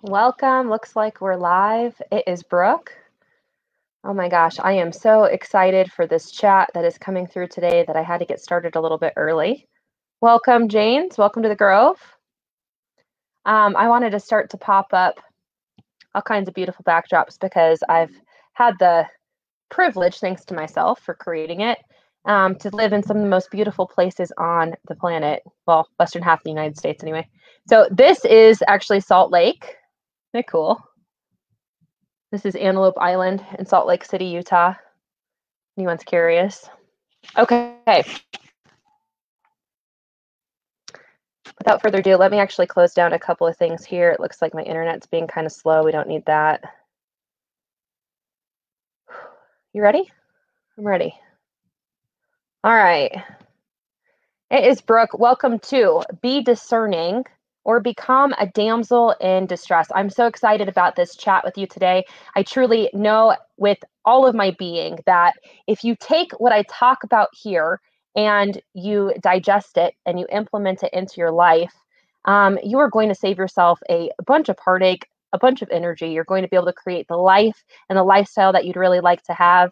Welcome. Looks like we're live. It is Brooke. Oh my gosh, I am so excited for this chat that is coming through today that I had to get started a little bit early. Welcome, Janes. Welcome to the Grove. I wanted to start to pop up all kinds of beautiful backdrops because I've had the privilege, thanks to myself for creating it, to live in some of the most beautiful places on the planet. Well, western half of the United States anyway. So this is actually Salt Lake. Isn't it cool? This is Antelope Island in Salt Lake City, Utah. Anyone's curious? Okay. Without further ado, let me actually close down a couple of things here. It looks like my internet's being kind of slow. We don't need that. You ready? I'm ready. All right. It is Brooke. Welcome to Be Discerning or Become a Damsel in Distress. I'm so excited about this chat with you today. I truly know with all of my being that if you take what I talk about here and you digest it and you implement it into your life, you are going to save yourself a bunch of heartache, a bunch of energy. You're going to be able to create the life and the lifestyle that you'd really like to have.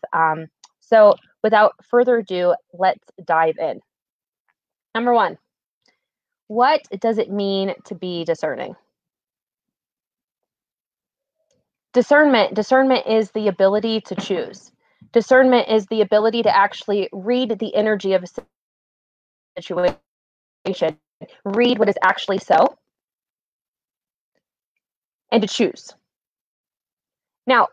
So without further ado, let's dive in. Number one, what does it mean to be discerning? Discernment is the ability to choose. Discernment is the ability to actually read the energy of a situation, read what is actually so, and to choose. Now,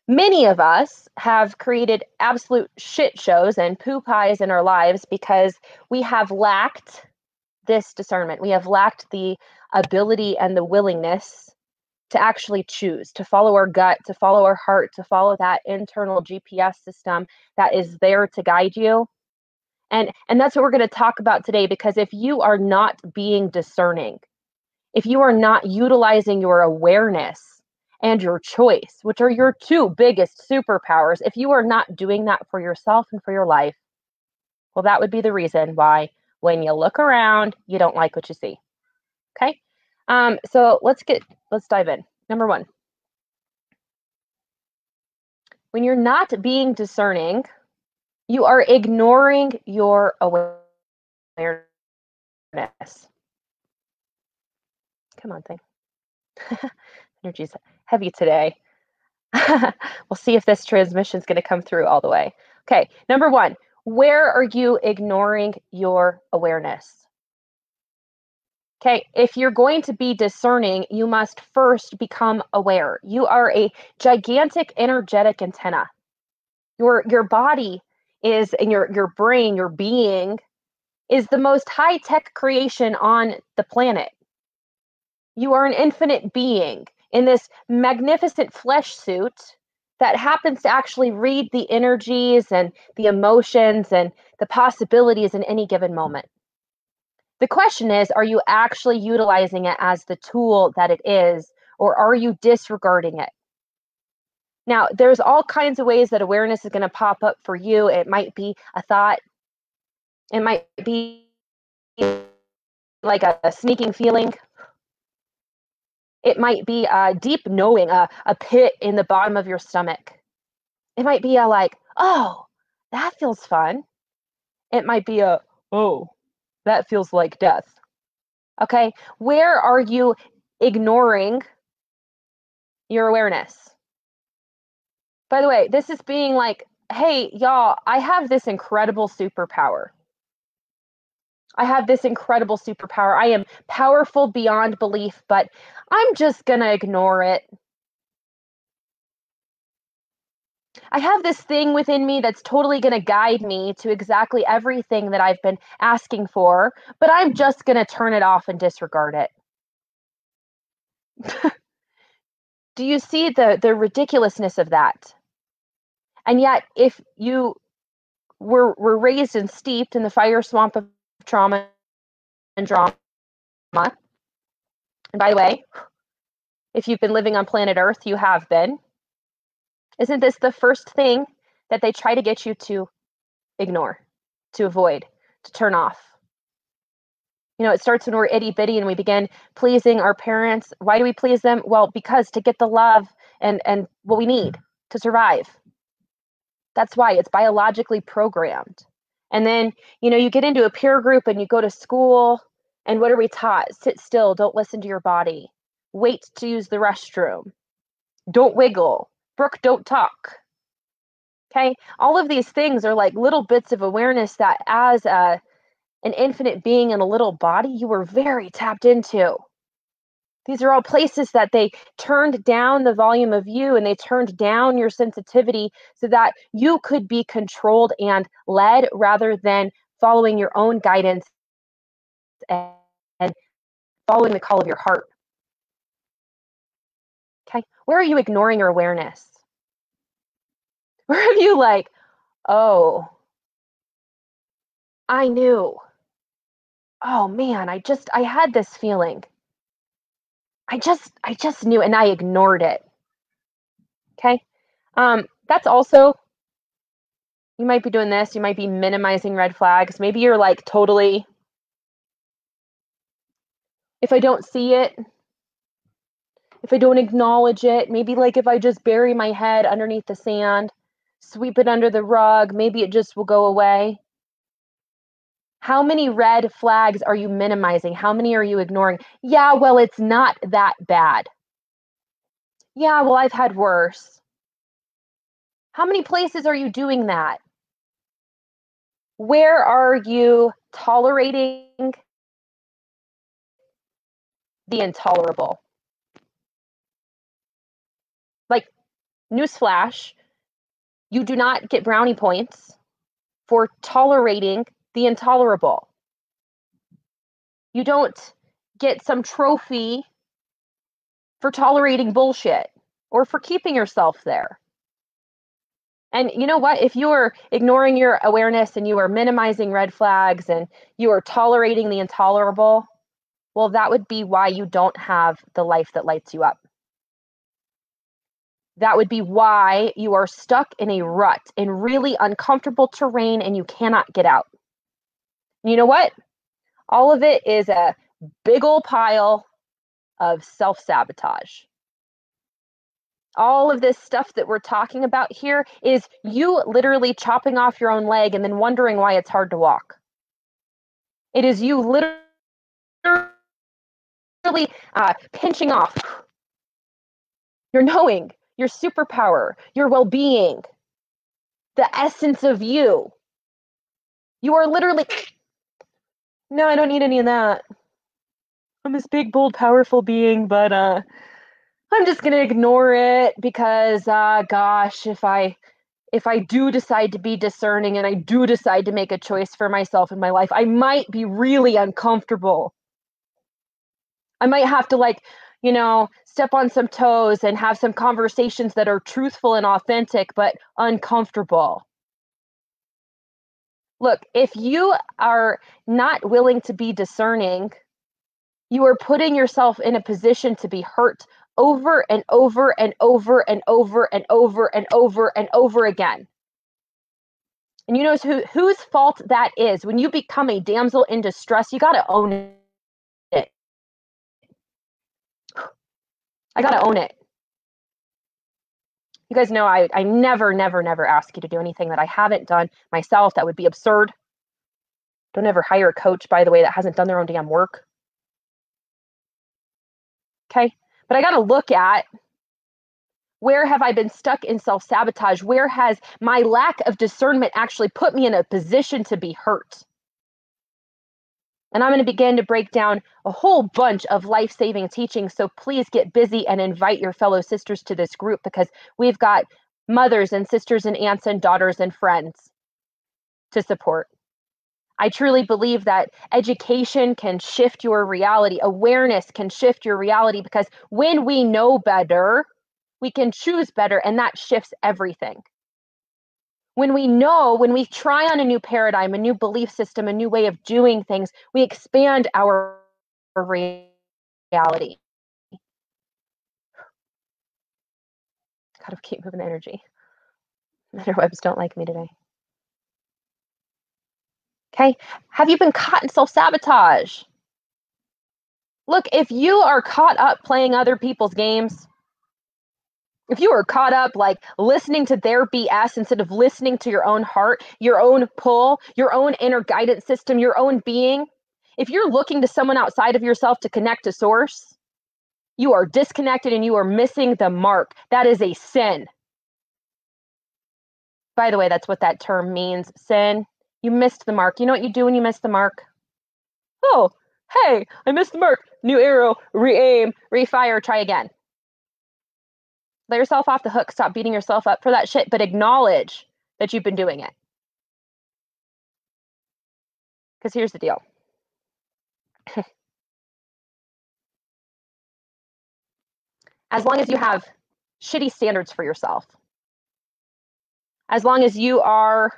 many of us have created absolute shit shows and poo pies in our lives because we have lacked this discernment. We have lacked the ability and the willingness to actually choose, to follow our gut, to follow our heart, to follow that internal GPS system that is there to guide you. And that's what we're going to talk about today, because if you are not being discerning, if you are not utilizing your awareness and your choice, which are your two biggest superpowers, if you are not doing that for yourself and for your life, well, that would be the reason why when you look around, you don't like what you see. Okay? So let's dive in. Number one, when you're not being discerning, you are ignoring your awareness. Come on, thing. Energy's heavy today. We'll see if this transmission is going to come through all the way. Okay, number one, where are you ignoring your awareness? Okay, if you're going to be discerning, you must first become aware. You are a gigantic energetic antenna. Your body is, and your brain, your being, is the most high-tech creation on the planet. You are an infinite being in this magnificent flesh suit that happens to actually read the energies and the emotions and the possibilities in any given moment. The question is, are you actually utilizing it as the tool that it is, or are you disregarding it? Now, there's all kinds of ways that awareness is going to pop up for you. It might be a thought. It might be like a sneaking feeling. It might be a deep knowing, a pit in the bottom of your stomach. It might be a like, oh, that feels fun. It might be a, oh, that feels like death. Okay, where are you ignoring your awareness? By the way, this is being like, hey, y'all, I have this incredible superpower. I have this incredible superpower. I am powerful beyond belief, but I'm just going to ignore it. I have this thing within me that's totally going to guide me to exactly everything that I've been asking for, but I'm just going to turn it off and disregard it. Do you see the ridiculousness of that? And yet, if you were raised and steeped in the fire swamp of trauma and drama, and by the way, if you've been living on planet Earth, you have been. Isn't this the first thing that they try to get you to ignore, to avoid, to turn off? It starts when we're itty bitty and we begin pleasing our parents. Why do we please them? Well, because to get the love and what we need to survive. That's why it's biologically programmed. And then, you get into a peer group and you go to school, and what are we taught? Sit still, don't listen to your body. Wait to use the restroom. Don't wiggle. Brooke, don't talk. Okay? All of these things are like little bits of awareness that as an infinite being in a little body, you were very tapped into. These are all places that they turned down the volume of you and they turned down your sensitivity so that you could be controlled and led rather than following your own guidance and following the call of your heart. Okay? Where are you ignoring your awareness? Where are you like, oh, I knew. Oh man, I had this feeling. I just knew and I ignored it. Okay? That's also, you might be doing this, you might be minimizing red flags. Maybe you're like totally, if I don't see it, if I don't acknowledge it, maybe like if I just bury my head underneath the sand, sweep it under the rug, maybe it just will go away. How many red flags are you minimizing? How many are you ignoring? Yeah, well, it's not that bad. Yeah, well, I've had worse. How many places are you doing that? Where are you tolerating the intolerable? Like, newsflash, you do not get brownie points for tolerating the intolerable. You don't get some trophy for tolerating bullshit or for keeping yourself there. And you know what? If you are ignoring your awareness and you are minimizing red flags and you are tolerating the intolerable, well, that would be why you don't have the life that lights you up. That would be why you are stuck in a rut, in really uncomfortable terrain, and you cannot get out. And you know what? All of it is a big old pile of self-sabotage. All of this stuff that we're talking about here is you literally chopping off your own leg and then wondering why it's hard to walk. It is you literally pinching off your knowing, your superpower, your well-being, the essence of you. You are literally, no, I don't need any of that. I'm this big, bold, powerful being, but I'm just gonna ignore it because, gosh, if I do decide to be discerning and I do decide to make a choice for myself in my life, I might be really uncomfortable. I might have to step on some toes and have some conversations that are truthful and authentic, but uncomfortable. Look, if you are not willing to be discerning, you are putting yourself in a position to be hurt over and over and over and over and over and over and over again. And you know whose fault that is? When you become a damsel in distress, you got to own it. I got to own it. You guys know I never, never, never ask you to do anything that I haven't done myself. That would be absurd. Don't ever hire a coach, by the way, that hasn't done their own damn work. Okay? But I got to look at, where have I been stuck in self-sabotage? Where has my lack of discernment actually put me in a position to be hurt? And I'm going to begin to break down a whole bunch of life-saving teachings. So please get busy and invite your fellow sisters to this group, because we've got mothers and sisters and aunts and daughters and friends to support. I truly believe that education can shift your reality. Awareness can shift your reality, because when we know better, we can choose better, and that shifts everything. When we try on a new paradigm, a new belief system, a new way of doing things, we expand our reality. Gotta keep moving the energy. Interwebs don't like me today. Okay? Have you been caught in self-sabotage? Look, if you are caught up playing other people's games, if you are caught up like listening to their BS instead of listening to your own heart, your own pull, your own inner guidance system, your own being, if you're looking to someone outside of yourself to connect to source, you are disconnected and you are missing the mark. That is a sin. By the way, that's what that term means, sin. You missed the mark. You know what you do when you miss the mark? Oh, hey, I missed the mark. New arrow, re-aim, refire, try again. Let yourself off the hook. Stop beating yourself up for that shit, but acknowledge that you've been doing it. Because here's the deal. As long as you have shitty standards for yourself, as long as you are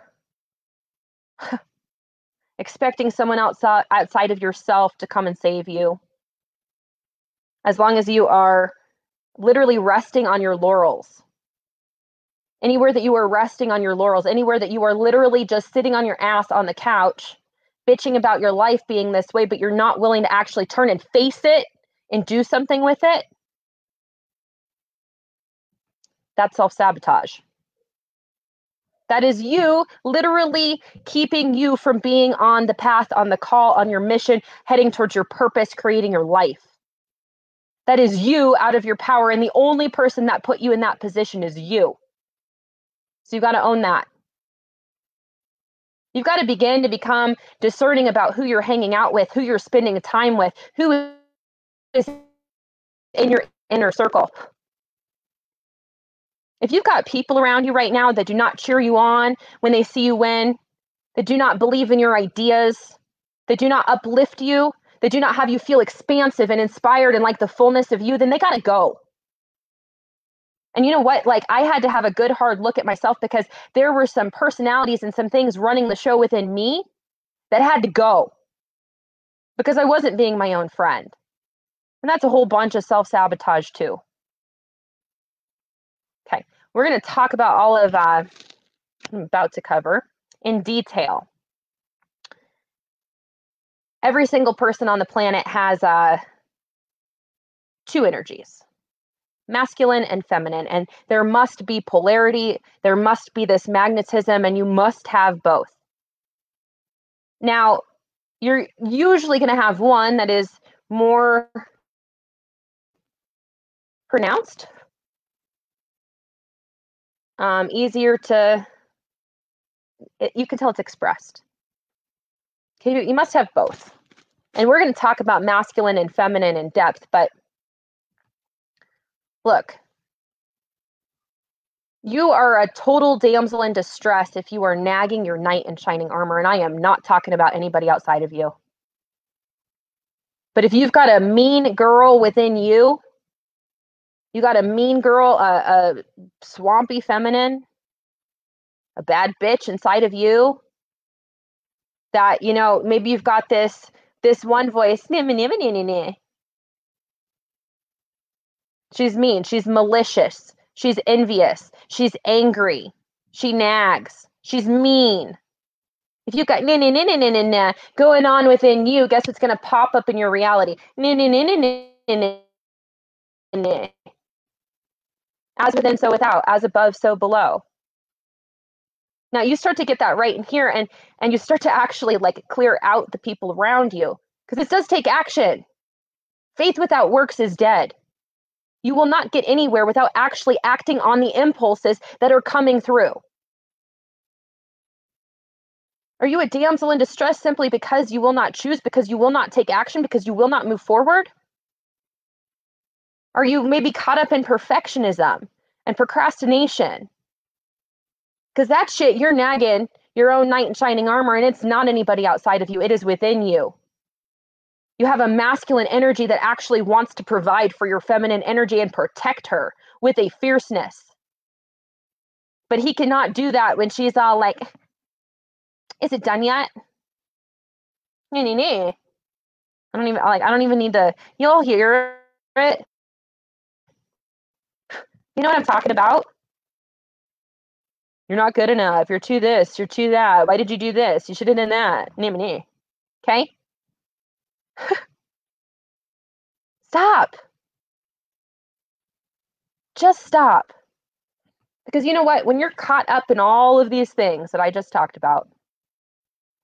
expecting someone outside of yourself to come and save you, as long as you are literally resting on your laurels, anywhere that you are resting on your laurels, anywhere that you are literally just sitting on your ass on the couch, bitching about your life being this way, but you're not willing to actually turn and face it and do something with it, that's self-sabotage. That is you literally keeping you from being on the path, on the call, on your mission, heading towards your purpose, creating your life. That is you out of your power, and the only person that put you in that position is you. So you got to own that. You've got to begin to become discerning about who you're hanging out with, who you're spending time with, who is in your inner circle. If you've got people around you right now that do not cheer you on when they see you win, that do not believe in your ideas, that do not uplift you, that do not have you feel expansive and inspired and like the fullness of you, then they got to go. And you know what? Like, I had to have a good hard look at myself because there were some personalities and some things running the show within me that had to go because I wasn't being my own friend. And that's a whole bunch of self-sabotage too. Okay, we're going to talk about all of I'm about to cover in detail. Every single person on the planet has two energies, masculine and feminine, and there must be polarity, there must be this magnetism, and you must have both. Now, you're usually going to have one that is more pronounced, easier to, you can tell it's expressed. Okay, you must have both. And we're going to talk about masculine and feminine in depth, but look, you are a total damsel in distress if you are nagging your knight in shining armor, and I am not talking about anybody outside of you. But if you've got a mean girl within you, you got a mean girl, a swampy feminine, a bad bitch inside of you, that, you know, maybe you've got this one voice, she's mean, she's malicious, she's envious, she's angry, she nags, she's mean. If you've got going on within you, guess what's going to pop up in your reality? As within, so without, as above, so below. Now you start to get that right in here, and you start to actually like clear out the people around you, because it does take action. Faith without works is dead. You will not get anywhere without actually acting on the impulses that are coming through. Are you a damsel in distress simply because you will not choose, because you will not take action, because you will not move forward? Are you maybe caught up in perfectionism and procrastination? Because that shit, you're nagging your own knight in shining armor, and it's not anybody outside of you. It is within you. You have a masculine energy that actually wants to provide for your feminine energy and protect her with a fierceness. But he cannot do that when she's all like, is it done yet? I don't even need to, you'll hear it. You know what I'm talking about? You're not good enough. You're too this. You're too that. Why did you do this? You should have done that. Okay? Stop. Just stop. Because you know what? When you're caught up in all of these things that I just talked about,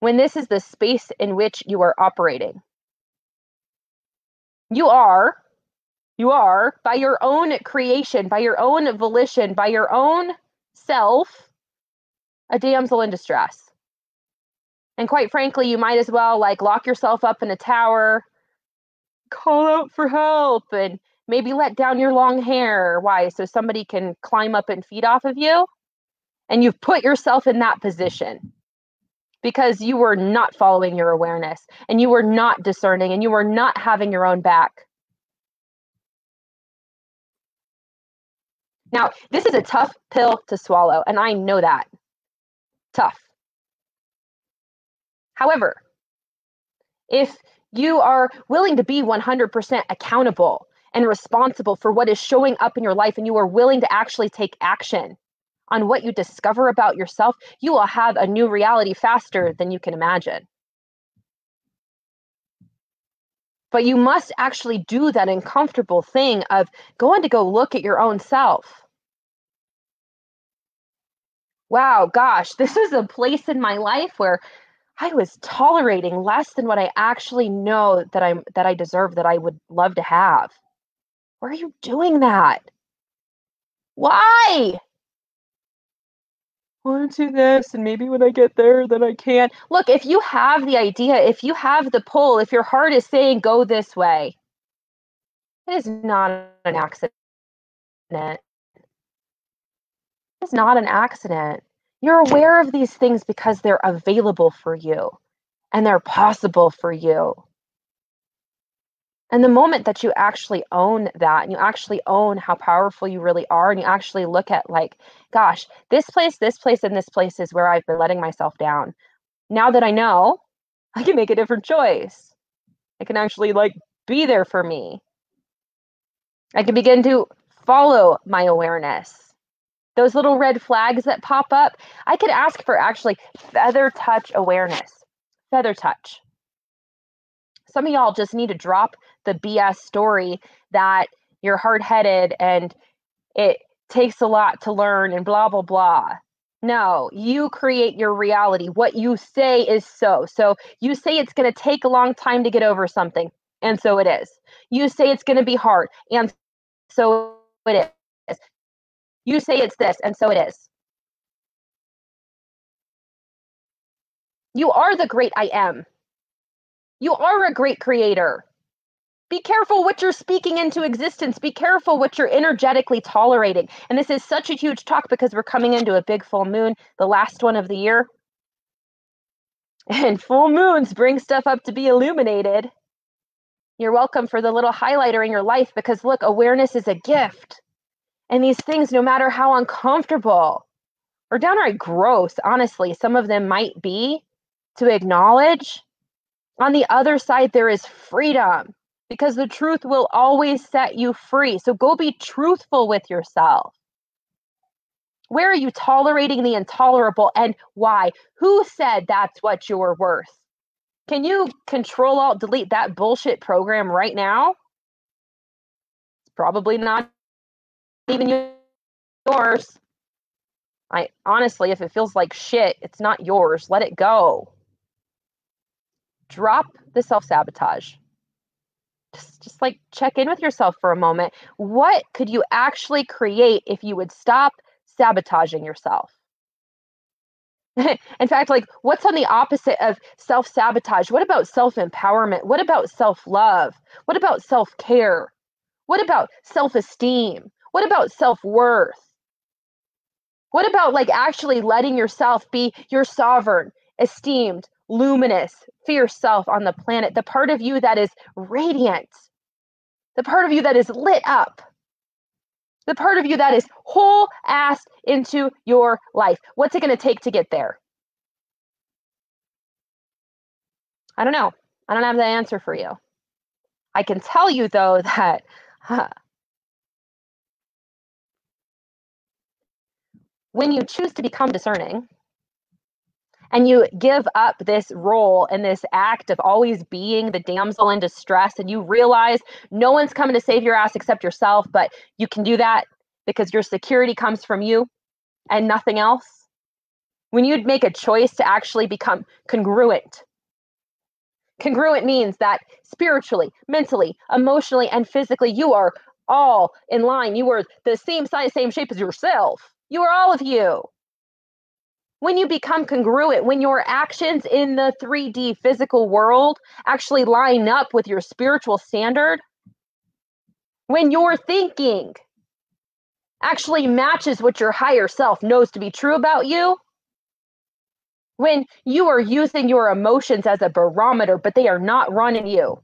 when this is the space in which you are operating, you are by your own creation, by your own volition, by your own self, a damsel in distress. And quite frankly, you might as well like lock yourself up in a tower, call out for help, and maybe let down your long hair. Why? So somebody can climb up and feed off of you. And you've put yourself in that position because you were not following your awareness and you were not discerning and you were not having your own back. Now, this is a tough pill to swallow, and I know that. Tough. However, if you are willing to be 100% accountable and responsible for what is showing up in your life, and you are willing to actually take action on what you discover about yourself, you will have a new reality faster than you can imagine. But you must actually do that uncomfortable thing of going to go look at your own self. Wow, gosh, this is a place in my life where I was tolerating less than what I actually know that I deserve, that I would love to have. Why are you doing that? Why? I want to do this, and maybe when I get there, then I can. Look, if you have the idea, if you have the pull, if your heart is saying go this way, it is not an accident. It's not an accident. You're aware of these things because they're available for you and they're possible for you. And the moment that you actually own that and you actually own how powerful you really are, and you actually look at like, gosh, this place, and this place is where I've been letting myself down. Now that I know, I can make a different choice. I can actually like be there for me. I can begin to follow my awareness. Those little red flags that pop up, I could ask for actually feather touch awareness. Feather touch. Some of y'all just need to drop the BS story that you're hard-headed and it takes a lot to learn and blah, blah, blah. No, you create your reality. What you say is so. So you say it's going to take a long time to get over something, and so it is. You say it's going to be hard, and so it is. You say it's this, and so it is. You are the great I am. You are a great creator. Be careful what you're speaking into existence. Be careful what you're energetically tolerating. And this is such a huge talk because we're coming into a big full moon, the last one of the year. And full moons bring stuff up to be illuminated. You're welcome for the little highlighter in your life because look, awareness is a gift. And these things, no matter how uncomfortable or downright gross, honestly, some of them might be to acknowledge, on the other side, there is freedom because the truth will always set you free. So go be truthful with yourself. Where are you tolerating the intolerable and why? Who said that's what you're worth? Can you control alt delete that bullshit program right now? It's probably not even yours. I honestly, if it feels like shit, it's not yours. Let it go. Drop the self-sabotage. Just like check in with yourself for a moment. What could you actually create if you would stop sabotaging yourself? In fact, like what's on the opposite of self-sabotage? What about self-empowerment? What about self-love? What about self-care? What about self-esteem? What about self-worth? What about like actually letting yourself be your sovereign, esteemed, luminous, fierce self on the planet, the part of you that is radiant, the part of you that is lit up, the part of you that is whole ass into your life? What's it going to take to get there? I don't know. I don't have the answer for you. I can tell you though that when you choose to become discerning and you give up this role and this act of always being the damsel in distress, and you realize no one's coming to save your ass except yourself, but you can do that because your security comes from you and nothing else. When you'd make a choice to actually become congruent. Congruent means that spiritually, mentally, emotionally, and physically, you are all in line. You are the same size, same shape as yourself. You are all of you. When you become congruent, when your actions in the 3D physical world actually line up with your spiritual standard, when your thinking actually matches what your higher self knows to be true about you, when you are using your emotions as a barometer, but they are not running you,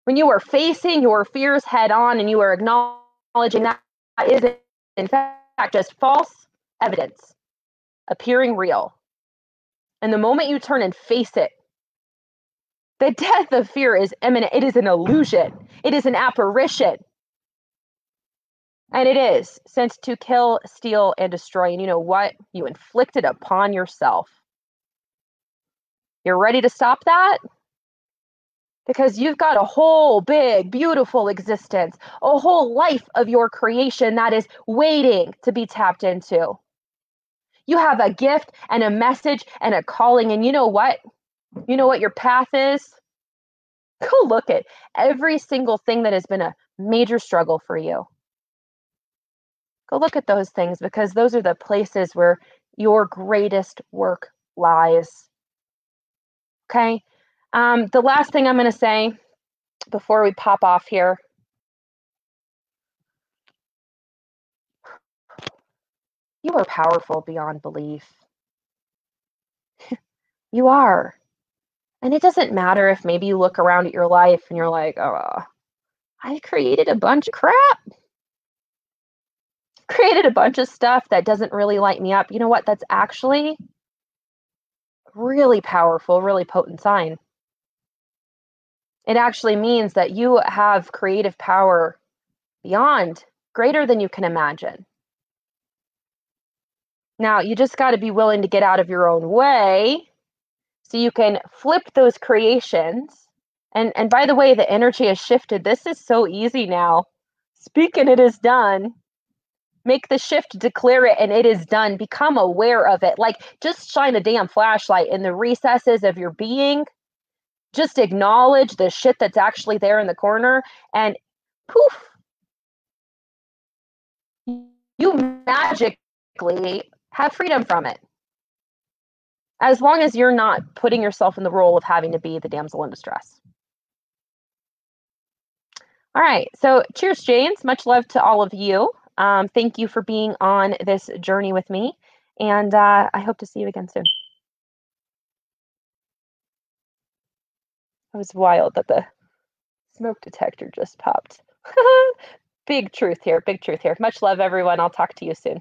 when you are facing your fears head on and you are acknowledging that is in fact just false evidence appearing real, and the moment you turn and face it, the death of fear is imminent. It is an illusion. It is an apparition. And it is sent to kill, steal, and destroy. And you know what? You inflict it upon yourself. You're ready to stop that? Because you've got a whole big, beautiful existence, a whole life of your creation that is waiting to be tapped into. You have a gift and a message and a calling. And you know what? You know what your path is? Go look at every single thing that has been a major struggle for you. Go look at those things, because those are the places where your greatest work lies. Okay? The last thing I'm going to say before we pop off here. You are powerful beyond belief. You are. And it doesn't matter if maybe you look around at your life and you're like, oh, I created a bunch of crap. Created a bunch of stuff that doesn't really light me up. You know what? That's actually really powerful, really potent sign. It actually means that you have creative power beyond, greater than you can imagine. Now, you just got to be willing to get out of your own way so you can flip those creations. And by the way, the energy has shifted. This is so easy now. Speak and it is done. Make the shift, declare it, and it is done. Become aware of it. Like, just shine a damn flashlight in the recesses of your being. Just acknowledge the shit that's actually there in the corner, and poof, you magically have freedom from it. As long as you're not putting yourself in the role of having to be the damsel in distress. All right, so cheers, Janes. Much love to all of you. Thank you for being on this journey with me, and I hope to see you again soon. It was wild that the smoke detector just popped. Big truth here, big truth here. Much love, everyone. I'll talk to you soon.